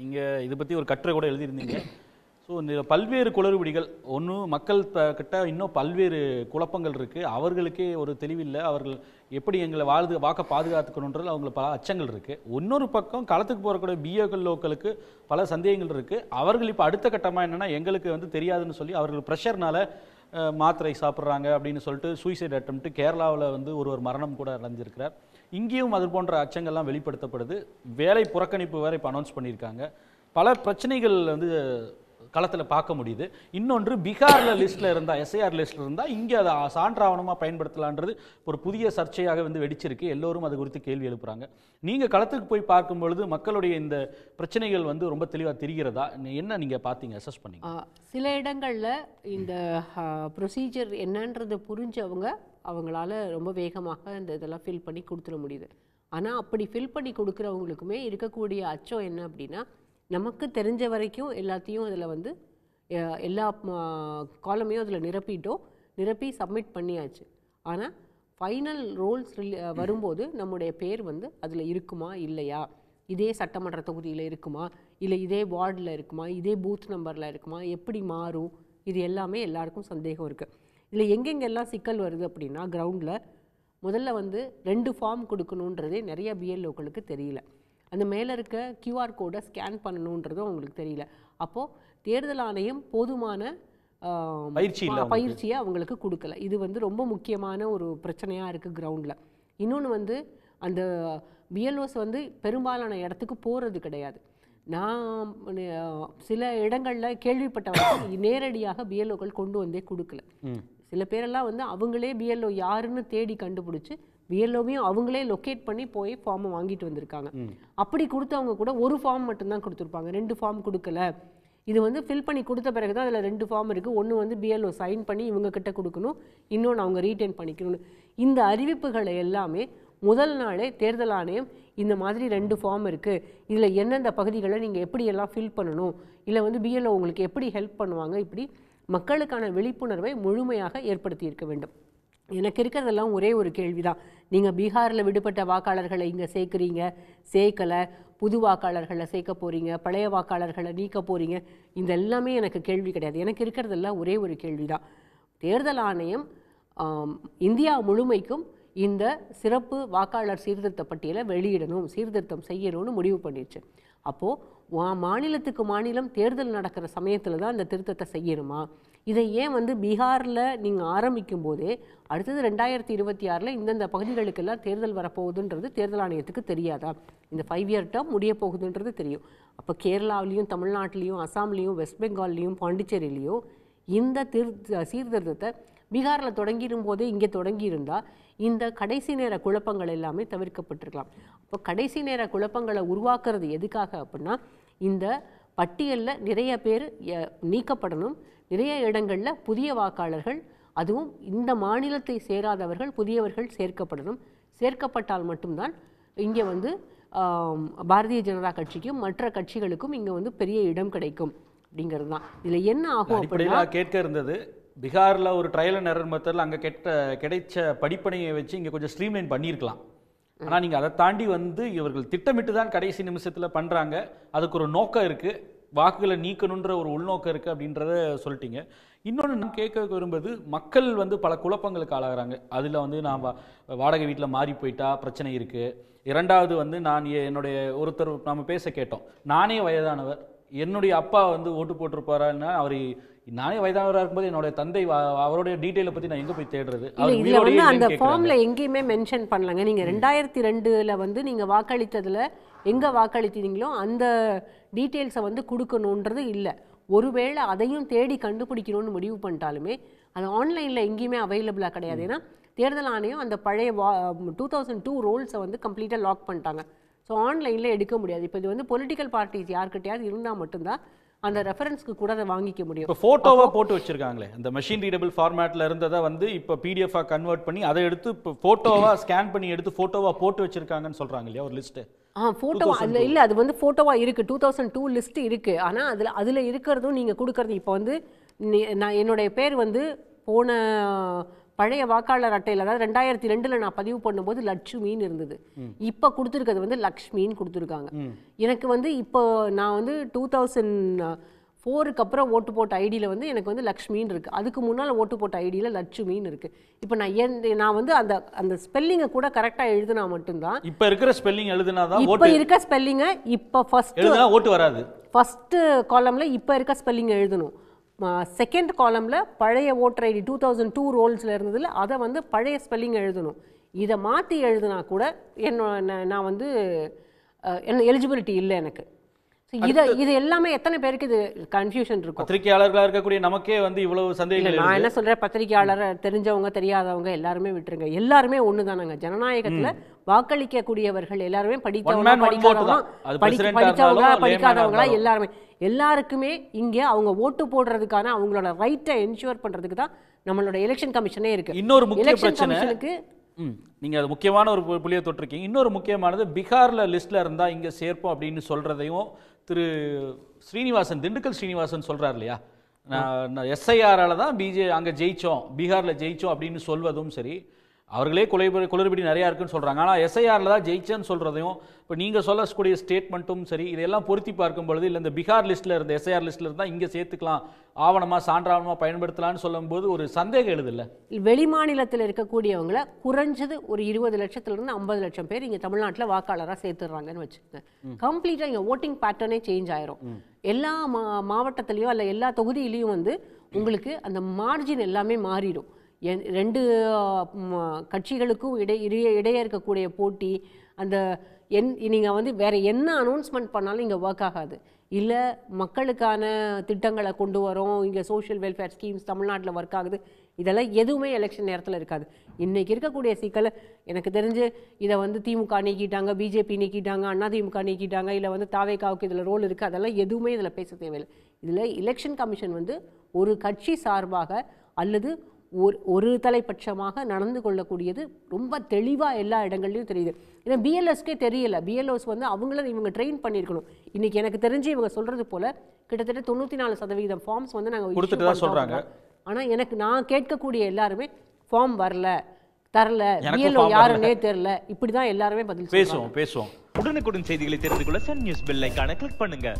நீங்கள் இதை பற்றி ஒரு கட்டுரை கூட எழுதியிருந்தீங்க. ஸோ இந்த பல்வேறு குளறுபடிகள் ஒன்று மக்கள் கிட்ட இன்னும் பல்வேறு குழப்பங்கள் இருக்குது, அவர்களுக்கே ஒரு தெளிவில்லை, அவர்கள் எப்படி எங்களை வாக்க பாதுகாத்துக்கணுன்றது அவங்களுக்கு பல அச்சங்கள் இருக்குது. இன்னொரு பக்கம் களத்துக்கு போகக்கூடிய பிஓக்களுக்கு பல சந்தேகங்கள் இருக்குது. அவர்கள் இப்போ அடுத்த கட்டமாக என்னென்னா எங்களுக்கு வந்து தெரியாதுன்னு சொல்லி அவர்கள் ப்ரெஷர்னால மாத்திரை சாப்பிட்றாங்க அப்படின்னு சொல்லிட்டு சூசைட் அட்டெம்ப்ட் கேரளாவில் வந்து ஒருவர் மரணம் கூட அடைஞ்சிருக்கிறார். இங்கேயும் அது போன்ற அச்சங்கள்லாம் வெளிப்படுத்தப்படுது. வேலை புறக்கணிப்பு வேறு இப்போ அனௌன்ஸ் பண்ணியிருக்காங்க. பல பிரச்சனைகள் வந்து களத்தில் பார்க்க முடியுது. இன்னொன்று பீகாரில் லிஸ்ட்டில் இருந்தால், எஸ்ஐஆர் லிஸ்ட்டில் இருந்தால் இங்கே அதை சான்றாவணமாக பயன்படுத்தலான்றது ஒரு புதிய சர்ச்சையாக வந்து வெடிச்சிருக்கு. எல்லோரும் அது குறித்து கேள்வி எழுப்புறாங்க. நீங்கள் களத்துக்கு போய் பார்க்கும் பொழுது மக்களுடைய இந்த பிரச்சனைகள் வந்து ரொம்ப தெளிவாக தெரிகிறதா? என்ன நீங்கள் பார்த்தீங்க, அசஸ் பண்ணீங்க? சில இடங்களில் இந்த ப்ரொசீஜர் என்னன்றது புரிஞ்சவங்க அவங்களால ரொம்ப வேகமாக இந்த இதெல்லாம் ஃபில் பண்ணி கொடுத்துட முடியுது. ஆனால் அப்படி ஃபில் பண்ணி கொடுக்குறவங்களுக்குமே இருக்கக்கூடிய அச்சம் என்ன அப்படின்னா, நமக்கு தெரிஞ்ச வரைக்கும் எல்லாத்தையும் அதில் வந்து எல்லா காலமையும் அதில் நிரப்பி சப்மிட் பண்ணியாச்சு. ஆனால் ஃபைனல் ரோல்ஸ் வரும்போது நம்முடைய பேர் வந்து அதில் இருக்குமா இல்லையா, இதே சட்டமன்ற தொகுதியில் இருக்குமா, இல்லை இதே வார்டில் இருக்குமா, இதே பூத் நம்பரில் இருக்குமா, எப்படி மாறும், இது எல்லாமே எல்லாருக்கும் சந்தேகம் இருக்குது. இதில் எங்கெங்கெல்லாம் சிக்கல் வருது அப்படின்னா, கிரவுண்டில் முதல்ல வந்து 2 ஃபார்ம் கொடுக்கணுன்றதே நிறைய பிஎல்ஓக்களுக்கு தெரியல. அந்த மேலே இருக்க கியூஆர் கோடை ஸ்கேன் பண்ணணுன்றதும் அவங்களுக்கு தெரியல. அப்போது தேர்தல் ஆணையம் போதுமான பயிற்சியை அவங்களுக்கு கொடுக்கல. இது வந்து ரொம்ப முக்கியமான ஒரு பிரச்சனையாக இருக்குது கிரவுண்டில். இன்னொன்று வந்து அந்த பிஎல்ஓஸ் வந்து பெரும்பாலான இடத்துக்கு போகிறது கிடையாது. நான் சில இடங்களில் கேள்விப்பட்டவங்க நேரடியாக பிஎல்ஓக்கள் கொண்டு வந்தே கொடுக்கல. சில பேரெல்லாம் வந்து அவங்களே பிஎல்ஓ யாருன்னு தேடி கண்டுபிடிச்சி பிஎல்ஓவையும் அவங்களே லொக்கேட் பண்ணி போய் ஃபார்மை வாங்கிட்டு வந்திருக்காங்க. அப்படி கொடுத்தவங்க கூட ஒரு ஃபார்ம் மட்டும்தான் கொடுத்துருப்பாங்க, 2 ஃபார்ம் கொடுக்கல. இது வந்து ஃபில் பண்ணி கொடுத்த பிறகு தான் அதில் 2 ஃபார்ம் இருக்குது. ஒன்று வந்து பிஎல்ஓ சைன் பண்ணி இவங்க கிட்ட கொடுக்கணும், இன்னொன்று அவங்க ரீட்டைன் பண்ணிக்கணும்னு. இந்த அறிவிப்புகளை எல்லாமே முதல் நாளே தேர்தல் ஆணையம் இந்த மாதிரி 2 ஃபார்ம் இருக்குது, இதில் எந்தெந்த பகுதிகளை நீங்கள் எப்படியெல்லாம் ஃபில் பண்ணணும், இல்லை வந்து பிஎல்ஓ உங்களுக்கு எப்படி ஹெல்ப் பண்ணுவாங்க, இப்படி மக்களுக்கான விழிப்புணர்வை முழுமையாக ஏற்படுத்தி இருக்க வேண்டும். எனக்கு இருக்கிறதெல்லாம் ஒரே ஒரு கேள்வி தான். நீங்கள் பீகாரில் விடுபட்ட வாக்காளர்களை இங்கே சேர்க்கலை, புது வாக்காளர்களை சேர்க்க போகிறீங்க, பழைய வாக்காளர்களை நீக்க போகிறீங்க, இந்த எல்லாமே எனக்கு கேள்வி கிடையாது. எனக்கு இருக்கிறதெல்லாம் ஒரே ஒரு கேள்வி தான். தேர்தல் ஆணையம் இந்தியா முழுமைக்கும் இந்த சிறப்பு வாக்காளர் சீர்திருத்த பட்டியலை வெளியிடணும், சீர்திருத்தம் செய்யணும்னு முடிவு பண்ணிடுச்சு. அப்போது மாநிலத்துக்கு மாநிலம் தேர்தல் நடக்கிற சமயத்தில் தான் இந்த திருத்தத்தை செய்யணுமா? இதை ஏன் வந்து பீகாரில் நீங்கள் ஆரம்பிக்கும் போதே அடுத்தது 2026 இந்தந்த பகுதிகளுக்கெல்லாம் தேர்தல் வரப்போகுதுன்றது தேர்தல் ஆணையத்துக்கு தெரியாதா? இந்த 5 இயர் டேர்ம் முடிய போகுதுன்றது தெரியும். அப்போ கேரளாவிலையும், தமிழ்நாட்டிலையும், அசாம்லேயும், வெஸ்ட் பெங்கால்லையும், பாண்டிச்சேரியிலையும் இந்த சீர்திருத்தத்தை பீகாரில் தொடங்கிடும் போதே இங்கே தொடங்கியிருந்தால் இந்த கடைசி நேர குழப்பங்கள் எல்லாமே தவிர்க்கப்பட்டிருக்கலாம். அப்போ கடைசி நேர குழப்பங்களை உருவாக்குறது எதுக்காக அப்படின்னா, இந்த பட்டியலில் நிறைய பேர் நீக்கப்படணும், நிறைய இடங்களில் புதிய வாக்காளர்கள், அதுவும் இந்த மாநிலத்தை சேராதவர்கள் புதியவர்கள் சேர்க்கப்படணும். சேர்க்கப்பட்டால் மட்டும்தான் இங்கே வந்து பாரதிய ஜனதா கட்சிக்கும் மற்ற கட்சிகளுக்கும் இங்கே வந்து பெரிய இடம் கிடைக்கும் அப்படிங்கிறது தான். இதில் என்ன ஆகும் அப்படின்னா, கேட்க இருந்தது பீகாரில் ஒரு ட்ரையல் அண்ட் எரர் மெத்தடில் அங்கே கிடைச்ச படிப்பனையை வச்சு இங்கே கொஞ்சம் ஸ்ட்ரீம்லைன் பண்ணியிருக்கலாம். ஆனால் நீங்கள் அதை தாண்டி வந்து இவர்கள் திட்டமிட்டு தான் கடைசி நிமிஷத்தில் பண்ணுறாங்க, அதுக்கு ஒரு நோக்கம் இருக்குது, வாக்குகளை நீக்கணுன்ற ஒரு உள்நோக்கம் இருக்குது அப்படின்றத சொல்லிட்டீங்க. இன்னொன்று நான் கேட்க விரும்புவது, மக்கள் வந்து பல குழப்பங்களுக்கு ஆளாகிறாங்க. அதில் வந்து நான் வாடகை வீட்டில் மாறி போயிட்டா பிரச்சனை இருக்குது. இரண்டாவது வந்து என்னுடைய ஒருத்தர் நம்ம பேச கேட்டோம், நானே வயதானவர், என்னுடைய அப்பா வந்து ஓட்டு போட்டிருப்பாருன்னா, அவர் நானே வயதானவராக இருக்கும்போது என்னோட தந்தை அவருடைய டீட்டெயிலை பற்றி நான் எங்கே போய் தேடுறது? இதில் வந்து அந்த ஃபார்மில் எங்கேயுமே மென்ஷன் பண்ணலங்க. நீங்கள் 2002 வந்து நீங்கள் வாக்களித்ததில் எங்கே வாக்களித்தீங்களோ அந்த டீட்டெயில்ஸை வந்து கொடுக்கணுன்றது இல்லை. ஒருவேளை அதையும் தேடி கண்டுபிடிக்கணும்னு முடிவு பண்ணிட்டாலுமே அது ஆன்லைனில் எங்கேயுமே அவைலபிளாக கிடையாது. ஏன்னா தேர்தல் ஆணையம் அந்த பழைய 2002 ரோல்ஸை வந்து கம்ப்ளீட்டாக லாக் பண்ணிட்டாங்க. ஸோ ஆன்லைனில் எடுக்க முடியாது. இப்போ இது வந்து பொலிட்டிக்கல் பார்ட்டிஸ் யார்கிட்டையாவது இருந்தால் மட்டும்தான் அந்த ரெஃபரன்ஸ்க்கு கூட அதை வாங்கிக்க முடியும். இப்போ ஃபோட்டோவாக போட்டு வச்சிருக்காங்களே, அந்த மெஷின் ரீடபிள் ஃபார்மேட்டில் இருந்ததை வந்து இப்போ பிடிஎஃபாக கன்வெர்ட் பண்ணி அதை எடுத்து இப்போ ஃபோட்டோவாக ஸ்கேன் பண்ணி எடுத்து ஃபோட்டோவாக போட்டு வச்சிருக்காங்கன்னு சொல்கிறாங்க இல்லையா ஒரு லிஸ்ட்டு? ஃபோட்டோவா அதில் இல்லை, அது வந்து ஃபோட்டோவாக இருக்குது. 2002 லிஸ்ட்டு இருக்குது. ஆனால் அதில் இருக்கிறதும் நீங்கள் கொடுக்குறது இப்போ வந்து நான் என்னுடைய பேர் வந்து போன பழைய வாக்காளர் அட்டையில், அதாவது 2002 நான் பதிவு பண்ணும்போது லட்சுமின்னு இருந்தது. இப்போ கொடுத்துருக்கிறது வந்து லக்ஷ்மின்னு கொடுத்துருக்காங்க. எனக்கு வந்து இப்போ நான் வந்து 2004க்கு அப்புறம் ஓட்டு போட்ட ஐடியில் வந்து எனக்கு வந்து லக்ஷ்மின்னு இருக்குது. அதுக்கு முன்னால் ஓட்டு போட்ட ஐடியில் லட்சுமின்னு இருக்குது. இப்போ நான் வந்து அந்த அந்த ஸ்பெல்லிங்கை கூட கரெக்டாக எழுதுனா மட்டும்தான். இப்போ இருக்கிற ஸ்பெல்லிங் எழுதுனாதான் இப்போ இருக்க ஸ்பெல்லிங்கை இப்போ ஓட்டு வராது. ஃபஸ்ட்டு காலமில் இப்போ இருக்க ஸ்பெல்லிங் எழுதணும். செகண்ட் காலமில் பழைய ஓட்டர் ஐடி 2002 ரோல்ஸில் இருந்ததில் அதை வந்து பழைய ஸ்பெல்லிங் எழுதணும். இதை மாற்றி எழுதுனா கூட நான் வந்து என்ன எலிஜிபிலிட்டி இல்லை எனக்கு. இது எல்லாமே எத்தனை பேருக்கு இது கன்ஃபியூஷன் இருக்கும்? பத்திரிகையாளர்களாக இருக்கக்கூடிய நமக்கே வந்து இவ்வளவு சந்தேகங்கள். நான் என்ன சொல்கிறேன், பத்திரிகையாளர் தெரிஞ்சவங்க தெரியாதவங்க எல்லாருமே விட்டுருங்க. எல்லாருமே ஒன்று தானங்க. ஜனநாயகத்தில் வாக்களிக்கக்கூடியவர்கள் எல்லாருமே படிக்காதவங்களா எல்லாருக்குமே இங்கே அவங்க ஓட்டு போடுறதுக்கான அவங்களோட ரைட்டை என்ஷூர் பண்ணுறதுக்கு தான் நம்மளோட எலெக்ஷன் கமிஷனே இருக்கு. இன்னொரு முக்கிய பிரச்சனைக்கு நீங்கள் அது முக்கியமான ஒரு புள்ளியை தொட்டிருக்கீங்க. இன்னொரு முக்கியமானது, பீகாரில் லிஸ்ட்டில் இருந்தால் இங்கே சேர்ப்போம் அப்படின்னு சொல்கிறதையும் திரு ஸ்ரீனிவாசன், திண்டுக்கல் ஸ்ரீனிவாசன் சொல்கிறார் இல்லையா, நான் எஸ்ஐஆரால் தான் அங்கே ஜெயித்தோம், பீகாரில் ஜெயித்தோம் அப்படின்னு சொல்வதும் சரி, அவர்களே குளறுபடி நிறையா இருக்குன்னு சொல்கிறாங்க. ஆனால் எஸ்ஐஆரில் தான் ஜெயிச்சேன்னு சொல்கிறதையும் இப்போ நீங்கள் சொல்லக்கூடிய ஸ்டேட்மெண்ட்டும் சரி, இதெல்லாம் பொருத்தி பார்க்கும் பொழுது, இல்லை இந்த பீகார் லிஸ்ட்டில் இருந்த எஸ்ஐஆர் லிஸ்ட்டில் இருந்தால் இங்கே சேர்த்துக்கலாம், ஆவணமாக சான்றாவணமாக பயன்படுத்தலாம்னு சொல்லும்போது ஒரு சந்தேகம் எழுதில்லை? வெளி மாநிலத்தில் இருக்கக்கூடியவங்களை குறைஞ்சது ஒரு 20 லட்சத்துலேருந்து 50 லட்சம் பேர் இங்கே தமிழ்நாட்டில் வாக்காளராக சேர்த்துடுறாங்கன்னு வச்சுக்கோங்க. கம்ப்ளீட்டாக இங்கே ஓட்டிங் பேட்டர்னே சேஞ்ச் ஆயிரும். எல்லா மாவட்டத்துலேயும் இல்லை எல்லா தொகுதியிலையும் வந்து உங்களுக்கு அந்த மார்ஜின் எல்லாமே மாறிடும். ரெண்டு கட்சிகளுக்கும் இடையே இருக்கக்கூடிய போட்டி, அந்த நீங்கள் வந்து வேறு என்ன அனௌன்ஸ்மெண்ட் பண்ணாலும் இங்கே ஒர்க் ஆகாது. இல்லை மக்களுக்கான திட்டங்களை கொண்டு வரோம், இங்கே சோஷியல் வெல்ஃபேர் ஸ்கீம்ஸ் தமிழ்நாட்டில் ஒர்க் ஆகுது, இதெல்லாம் எதுவுமே எலெக்ஷன் நேரத்தில் இருக்காது. இன்றைக்கி இருக்கக்கூடிய சிக்கல் எனக்கு தெரிஞ்சு இதை வந்து திமுக நீக்கிட்டாங்க, பிஜேபி நீக்கிட்டாங்க, அதிமுக நீக்கிட்டாங்க, இல்லை வந்து தாவேகாவுக்கு இதில் ரோல் இருக்குது, அதெல்லாம் எதுவுமே இதில் பேச தேவையில்லை. இதில் எலெக்ஷன் கமிஷன் வந்து ஒரு கட்சி சார்பாக அல்லது ஒரு தலைப்பட்சமாக நடந்து கொள்ளக்கூடியது ரொம்ப தெளிவாக எல்லா இடங்கள்லையும் தெரியுது. ஏன்னா பிஎல்எஸ்க்கே தெரியல. பிஎல்ஓஸ் வந்து அவங்கள இவங்க ட்ரெயின் பண்ணியிருக்கணும். இன்றைக்கி எனக்கு தெரிஞ்சு இவங்க சொல்கிறது போல் கிட்டத்தட்ட 94% ஃபார்ம்ஸ் வந்து நாங்கள் கொடுத்துட்டு தான் சொல்கிறாங்க. ஆனால் நான் கேட்கக்கூடிய எல்லாருமே ஃபார்ம் வரல, தரல, பிஎல்ஓ யாருன்னே தெரில, இப்படி தான் எல்லாருமே பதில் பேசுவோம். உடனுக்குடன் செய்திகளை தெரிந்து கொள்ள சன் நியூஸ் பெல் ஐகானை கிளிக் பண்ணுங்க.